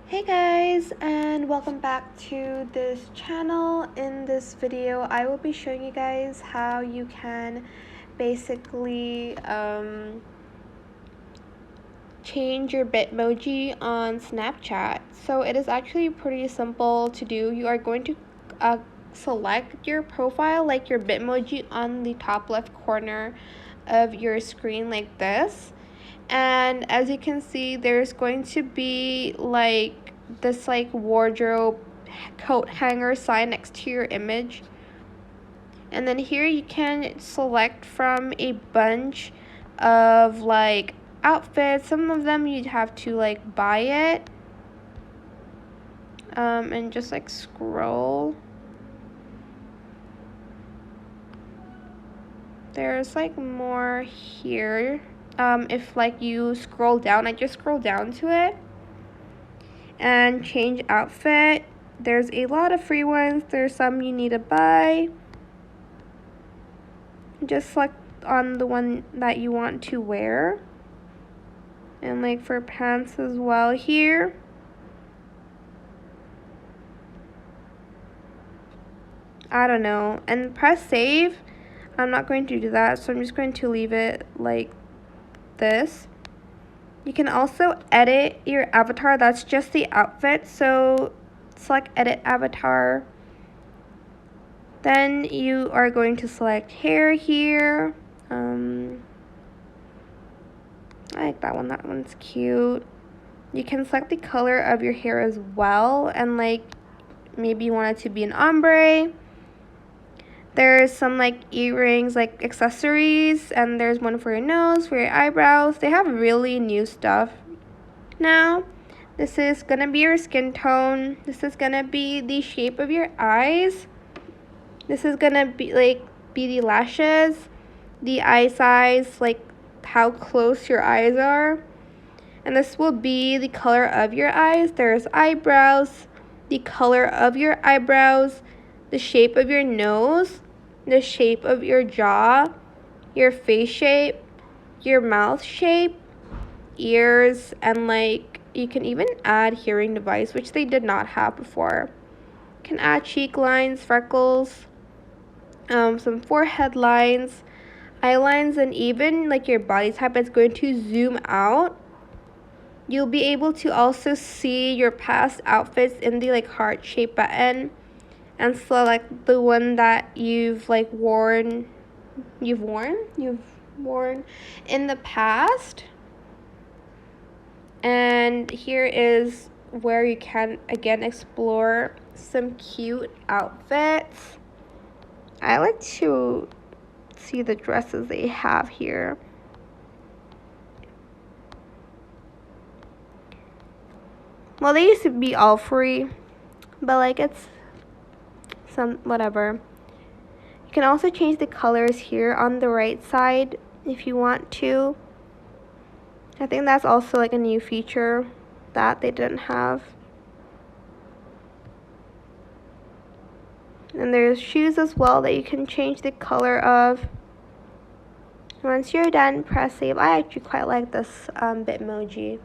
Hey guys, and welcome back to this channel. In this video I will be showing you guys how you can basically change your bitmoji on Snapchat. So it is actually pretty simple to do. You are going to select your profile, like your bitmoji, on the top left corner of your screen like this. And as you can see, there's going to be like this wardrobe coat hanger sign next to your image. And then here you can select from a bunch of outfits. Some of them you'd have to buy it. And just scroll. There's more here. If you scroll down, I just scroll down to it and change outfit. There's a lot of free ones. There's some you need to buy. Just select on the one that you want to wear. And for pants as well here. I don't know. And press save. I'm not going to do that, so I'm just going to leave it like this. You can also edit your avatar. That's just the outfit. So select edit avatar. Then you are going to select hair here. I like that one. That one's cute. You can select the color of your hair as well. And maybe you want it to be an ombre. There's some earrings, accessories, and there's one for your nose, for your eyebrows. They have really new stuff now. This is gonna be your skin tone. This is gonna be the shape of your eyes. This is gonna be the lashes, the eye size, how close your eyes are. And this will be the color of your eyes. There's eyebrows, the color of your eyebrows, the shape of your nose, the shape of your jaw, your face shape, your mouth shape, ears, and you can even add hearing device, which they did not have before. You can add cheek lines, freckles, some forehead lines, eye lines, and even your body type. It's going to zoom out. You'll be able to also see your past outfits in the heart shape button, and select the one that you've worn in the past. And here is where you can again explore some cute outfits. I like to see the dresses they have here. Well, they used to be all free, but it's some whatever. You can also change the colors here on the right side if you want to. I think that's also a new feature that they didn't have. And there's shoes as well that you can change the color of. Once you're done, press save. I actually quite like this bitmoji.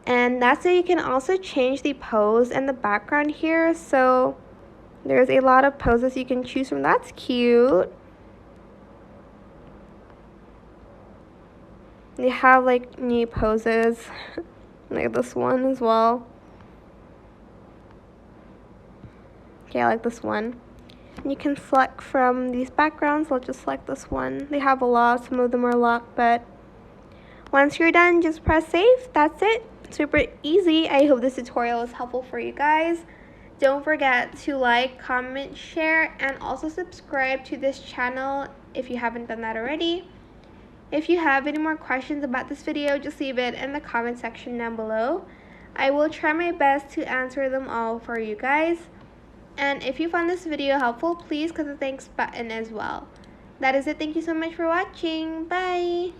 And that's it. You can also change the pose and the background here. So there's a lot of poses you can choose from. That's cute. They have new poses, like this one as well. Okay, I like this one. And you can select from these backgrounds. I'll just select this one. They have a lot. Some of them are locked, but once you're done, just press save. That's it. Super easy. I hope this tutorial was helpful for you guys. Don't forget to like, comment, share, and also subscribe to this channel if you haven't done that already. If you have any more questions about this video, just leave it in the comment section down below. I will try my best to answer them all for you guys. And if you found this video helpful, please click the thanks button as well. That is it. Thank you so much for watching. Bye!